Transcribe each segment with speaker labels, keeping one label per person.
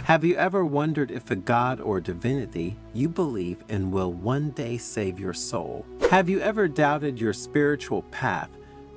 Speaker 1: Have you ever wondered if a god or divinity you believe in will one day save your soul? Have you ever doubted your spiritual path,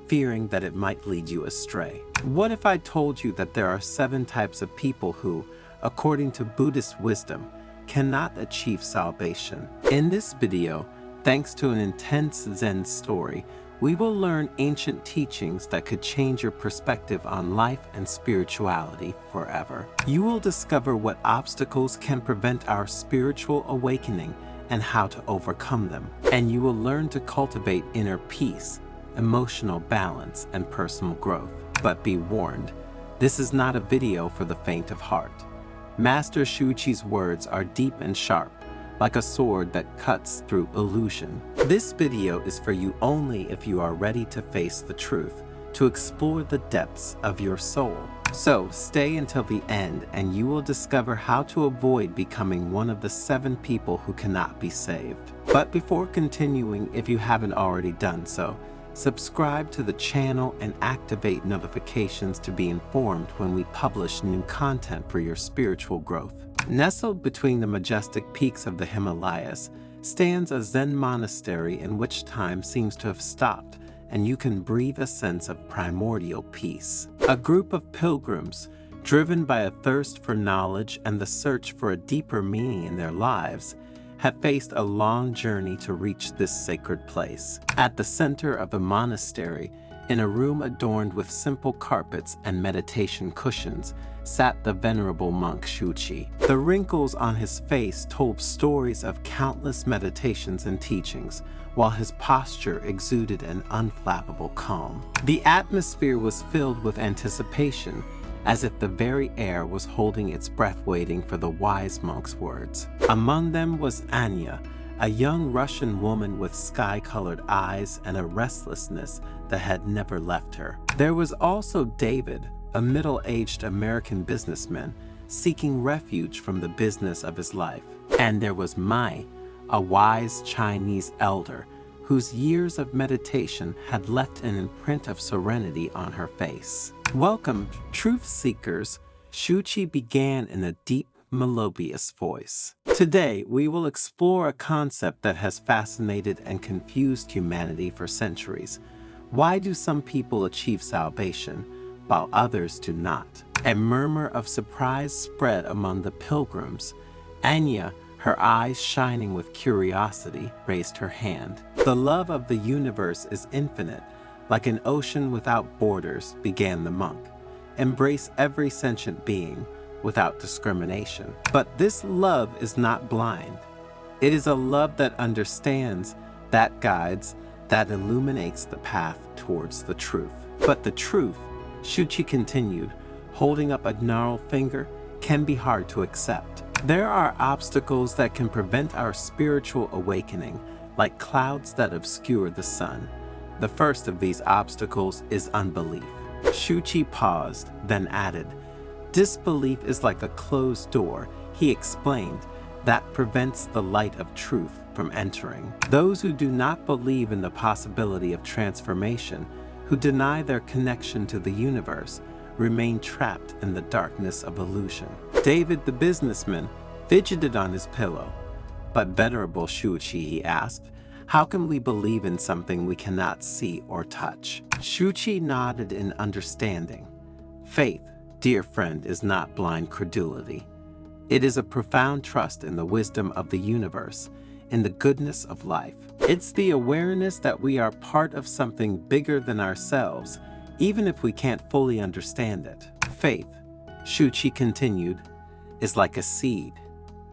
Speaker 1: fearing that it might lead you astray? What if I told you that there are 7 types of people who, according to Buddhist wisdom, cannot achieve salvation? In this video, thanks to an intense Zen story, we will learn ancient teachings that could change your perspective on life and spirituality forever. You will discover what obstacles can prevent our spiritual awakening and how to overcome them. And you will learn to cultivate inner peace, emotional balance, and personal growth. But be warned, this is not a video for the faint of heart. Master Shuchi's words are deep and sharp, like a sword that cuts through illusion. This video is for you only if you are ready to face the truth, to explore the depths of your soul. So stay until the end and you will discover how to avoid becoming one of the 7 people who cannot be saved. But before continuing, if you haven't already done so, subscribe to the channel and activate notifications to be informed when we publish new content for your spiritual growth. Nestled between the majestic peaks of the Himalayas stands a Zen monastery in which time seems to have stopped, and you can breathe a sense of primordial peace. A group of pilgrims, driven by a thirst for knowledge and the search for a deeper meaning in their lives, have faced a long journey to reach this sacred place. At the center of the monastery, in a room adorned with simple carpets and meditation cushions, sat the venerable monk Shuchi. The wrinkles on his face told stories of countless meditations and teachings, while his posture exuded an unflappable calm. The atmosphere was filled with anticipation, as if the very air was holding its breath waiting for the wise monk's words. Among them was Anya, a young Russian woman with sky-colored eyes and a restlessness that had never left her. There was also David, a middle-aged American businessman seeking refuge from the business of his life. And there was Mai, a wise Chinese elder whose years of meditation had left an imprint of serenity on her face. Welcome, truth seekers, Shuchi began in a deep, melodious voice. Today, we will explore a concept that has fascinated and confused humanity for centuries. Why do some people achieve salvation, while others do not? A murmur of surprise spread among the pilgrims. Anya, her eyes shining with curiosity, raised her hand. The love of the universe is infinite, like an ocean without borders, began the monk. Embrace every sentient being, without discrimination. But this love is not blind. It is a love that understands, that guides, that illuminates the path towards the truth. But the truth, Shuchi continued, holding up a gnarled finger, can be hard to accept. There are obstacles that can prevent our spiritual awakening, like clouds that obscure the sun. The first of these obstacles is unbelief. Shuchi paused, then added, "Disbelief is like a closed door," he explained, "that prevents the light of truth from entering. Those who do not believe in the possibility of transformation, who deny their connection to the universe, remain trapped in the darkness of illusion." David the businessman fidgeted on his pillow. "But venerable Shuchi," he asked, "how can we believe in something we cannot see or touch?" Shuchi nodded in understanding. "Faith, dear friend, is not blind credulity. It is a profound trust in the wisdom of the universe, in the goodness of life. It's the awareness that we are part of something bigger than ourselves, even if we can't fully understand it. Faith," Shuchi continued, "is like a seed.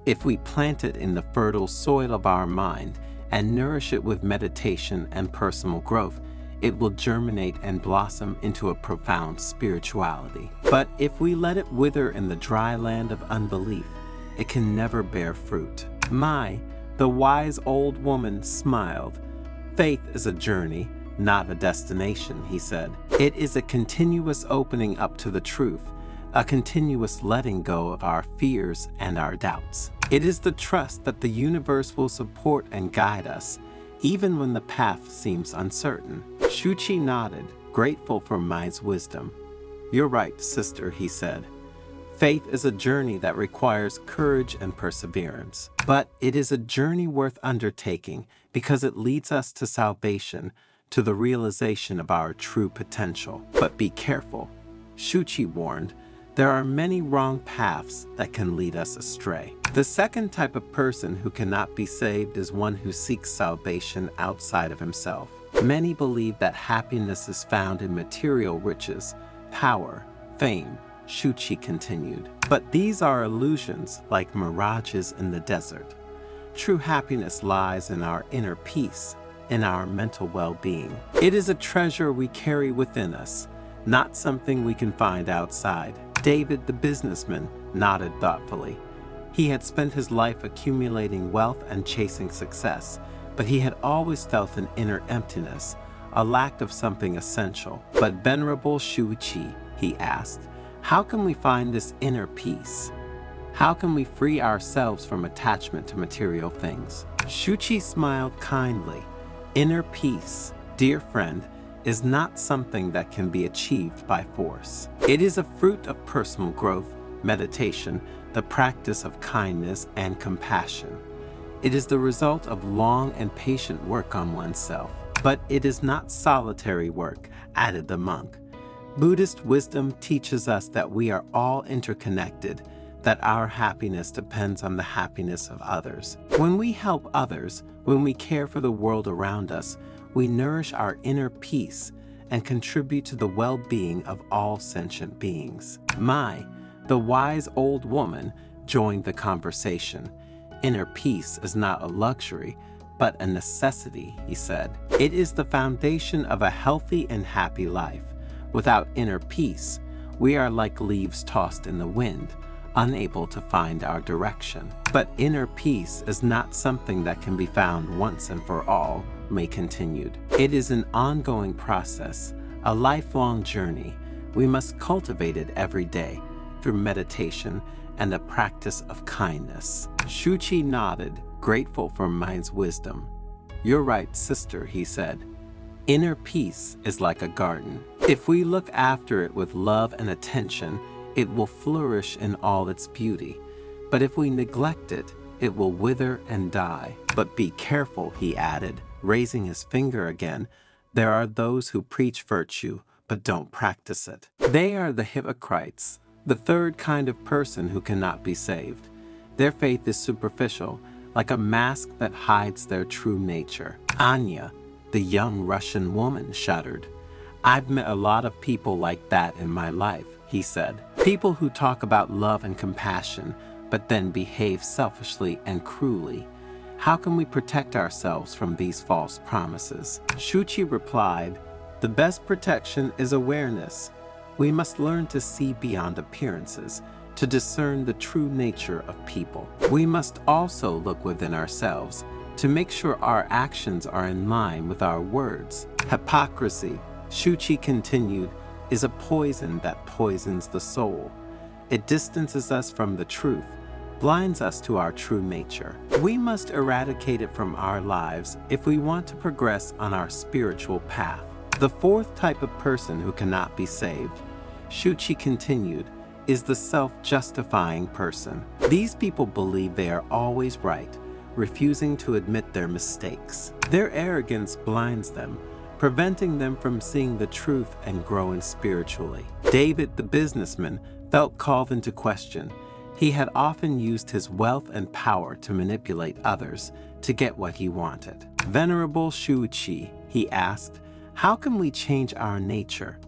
Speaker 1: If we plant it in the fertile soil of our mind and nourish it with meditation and personal growth, it will germinate and blossom into a profound spirituality. But if we let it wither in the dry land of unbelief, it can never bear fruit." Mai, the wise old woman, smiled. "Faith is a journey, not a destination," he said. "It is a continuous opening up to the truth, a continuous letting go of our fears and our doubts. It is the trust that the universe will support and guide us, even when the path seems uncertain." Shuchi nodded, grateful for Mai's wisdom. "You're right, sister," he said. Faith is a journey that requires courage and perseverance, but it is a journey worth undertaking because it leads us to salvation, to the realization of our true potential. But be careful. Shuchi warned, there are many wrong paths that can lead us astray. The second type of person who cannot be saved is one who seeks salvation outside of himself. Many believe that happiness is found in material riches, power, fame, Shuchi continued. But these are illusions like mirages in the desert. True happiness lies in our inner peace, in our mental well-being. It is a treasure we carry within us, not something we can find outside. David, the businessman, nodded thoughtfully. He had spent his life accumulating wealth and chasing success, but he had always felt an inner emptiness, a lack of something essential. But Venerable Shuchi, he asked, how can we find this inner peace? How can we free ourselves from attachment to material things? Shuchi smiled kindly. Inner peace, dear friend, is not something that can be achieved by force. It is a fruit of personal growth, meditation, the practice of kindness and compassion. It is the result of long and patient work on oneself. But it is not solitary work, added the monk. Buddhist wisdom teaches us that we are all interconnected, that our happiness depends on the happiness of others. When we help others, when we care for the world around us, we nourish our inner peace and contribute to the well-being of all sentient beings. The wise old woman joined the conversation. Inner peace is not a luxury, but a necessity, he said. It is the foundation of a healthy and happy life. Without inner peace, we are like leaves tossed in the wind, unable to find our direction. But inner peace is not something that can be found once and for all, May continued. It is an ongoing process, a lifelong journey. We must cultivate it every day through meditation and the practice of kindness. Shuchi nodded, grateful for Mind's wisdom. You're right, sister, he said. Inner peace is like a garden. If we look after it with love and attention, it will flourish in all its beauty. But if we neglect it, it will wither and die. But be careful, he added, raising his finger again. There are those who preach virtue, but don't practice it. They are the hypocrites, the third kind of person who cannot be saved. Their faith is superficial, like a mask that hides their true nature. Anya, the young Russian woman, shuddered. I've met a lot of people like that in my life, he said. People who talk about love and compassion, but then behave selfishly and cruelly. How can we protect ourselves from these false promises? Shuchi replied, the best protection is awareness. We must learn to see beyond appearances, to discern the true nature of people. We must also look within ourselves to make sure our actions are in line with our words. Hypocrisy, Shuchi continued, is a poison that poisons the soul. It distances us from the truth, blinds us to our true nature. We must eradicate it from our lives if we want to progress on our spiritual path. The fourth type of person who cannot be saved, Shuchi continued, is the self-justifying person. These people believe they are always right, refusing to admit their mistakes. Their arrogance blinds them, preventing them from seeing the truth and growing spiritually. David, the businessman, felt called into question. He had often used his wealth and power to manipulate others to get what he wanted. Venerable Shuchi, he asked, how can we change our nature?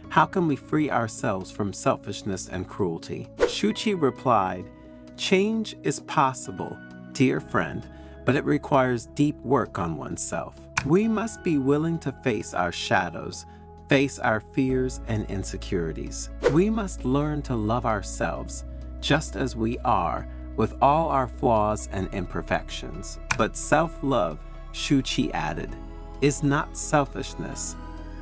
Speaker 1: How can we free ourselves from selfishness and cruelty? Shuchi replied, change is possible, dear friend, but it requires deep work on oneself. We must be willing to face our shadows, face our fears and insecurities. We must learn to love ourselves just as we are, with all our flaws and imperfections. But self-love, Shuchi added, is not selfishness.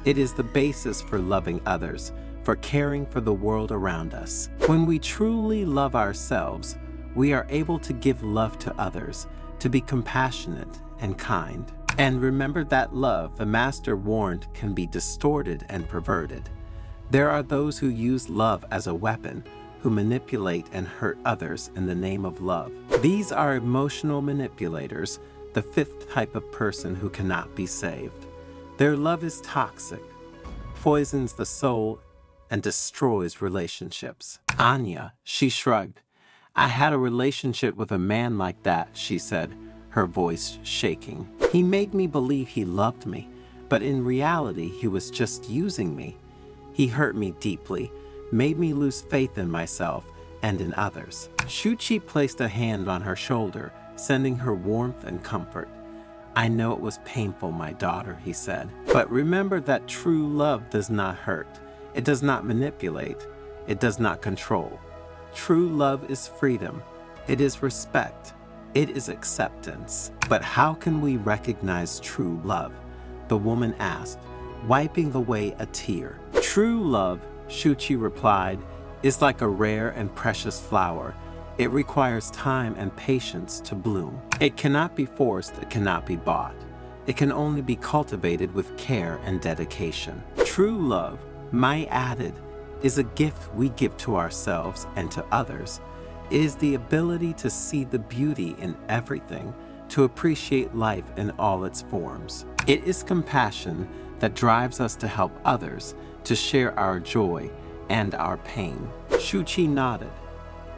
Speaker 1: It is the basis for loving others, for caring for the world around us. When we truly love ourselves, we are able to give love to others, to be compassionate and kind. And remember that love, the Master warned, can be distorted and perverted. There are those who use love as a weapon, who manipulate and hurt others in the name of love. These are emotional manipulators, the fifth type of person who cannot be saved. Their love is toxic, poisons the soul, and destroys relationships. Anya, she shrugged. I had a relationship with a man like that, she said, her voice shaking. He made me believe he loved me, but in reality, he was just using me. He hurt me deeply, made me lose faith in myself and in others. Shuchi placed a hand on her shoulder, sending her warmth and comfort. I know it was painful, my daughter, he said, but remember that true love does not hurt. It does not manipulate. It does not control. True love is freedom. It is respect. It is acceptance. But how can we recognize true love? The woman asked, wiping away a tear. True love, Shuchi replied, is like a rare and precious flower. It requires time and patience to bloom. It cannot be forced, it cannot be bought. It can only be cultivated with care and dedication. True love, Mai added, is a gift we give to ourselves and to others. It is the ability to see the beauty in everything, to appreciate life in all its forms. It is compassion that drives us to help others, to share our joy and our pain. Shuchi nodded.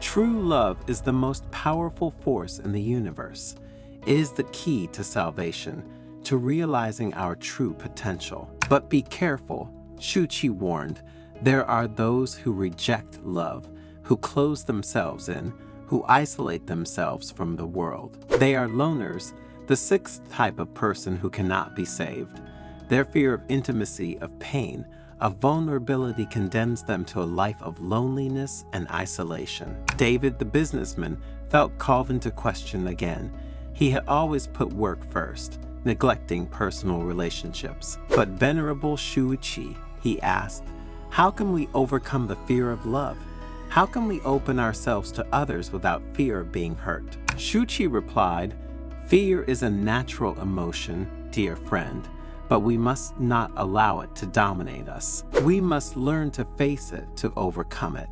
Speaker 1: True love is the most powerful force in the universe. It is the key to salvation, to realizing our true potential. But be careful, Shuchi warned. There are those who reject love, who close themselves in, who isolate themselves from the world. They are loners, the sixth type of person who cannot be saved. Their fear of intimacy, of pain, of vulnerability condemns them to a life of loneliness and isolation. David, the businessman, felt called into question again. He had always put work first, neglecting personal relationships. But Venerable Shuichi, he asked, how can we overcome the fear of love? How can we open ourselves to others without fear of being hurt? Shuchi replied, fear is a natural emotion, dear friend, but we must not allow it to dominate us. We must learn to face it, to overcome it.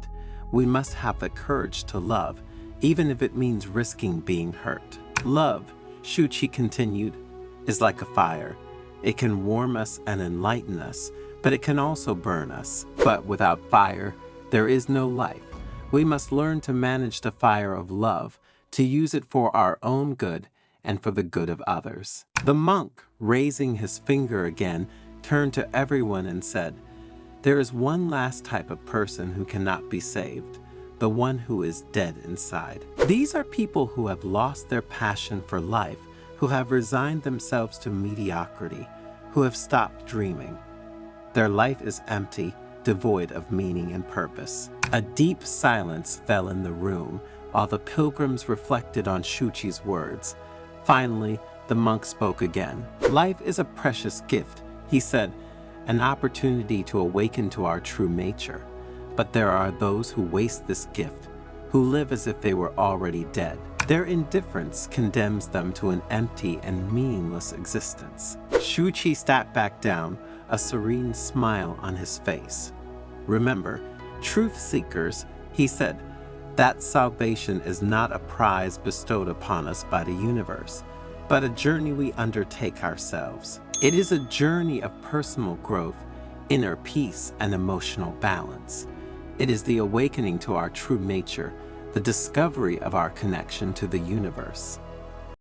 Speaker 1: We must have the courage to love, even if it means risking being hurt. Love, Shuchi continued, is like a fire. It can warm us and enlighten us, but it can also burn us. But without fire, there is no life. We must learn to manage the fire of love, to use it for our own good and for the good of others. The monk, raising his finger again, turned to everyone and said, there is one last type of person who cannot be saved, the one who is dead inside. These are people who have lost their passion for life, who have resigned themselves to mediocrity, who have stopped dreaming. Their life is empty, devoid of meaning and purpose. A deep silence fell in the room while the pilgrims reflected on Shuchi's words. Finally, the monk spoke again. Life is a precious gift, he said, an opportunity to awaken to our true nature. But there are those who waste this gift, who live as if they were already dead. Their indifference condemns them to an empty and meaningless existence. Shuchi sat back down, a serene smile on his face. Remember, truth seekers, he said, that salvation is not a prize bestowed upon us by the universe, but a journey we undertake ourselves. It is a journey of personal growth, inner peace, and emotional balance. It is the awakening to our true nature, the discovery of our connection to the universe.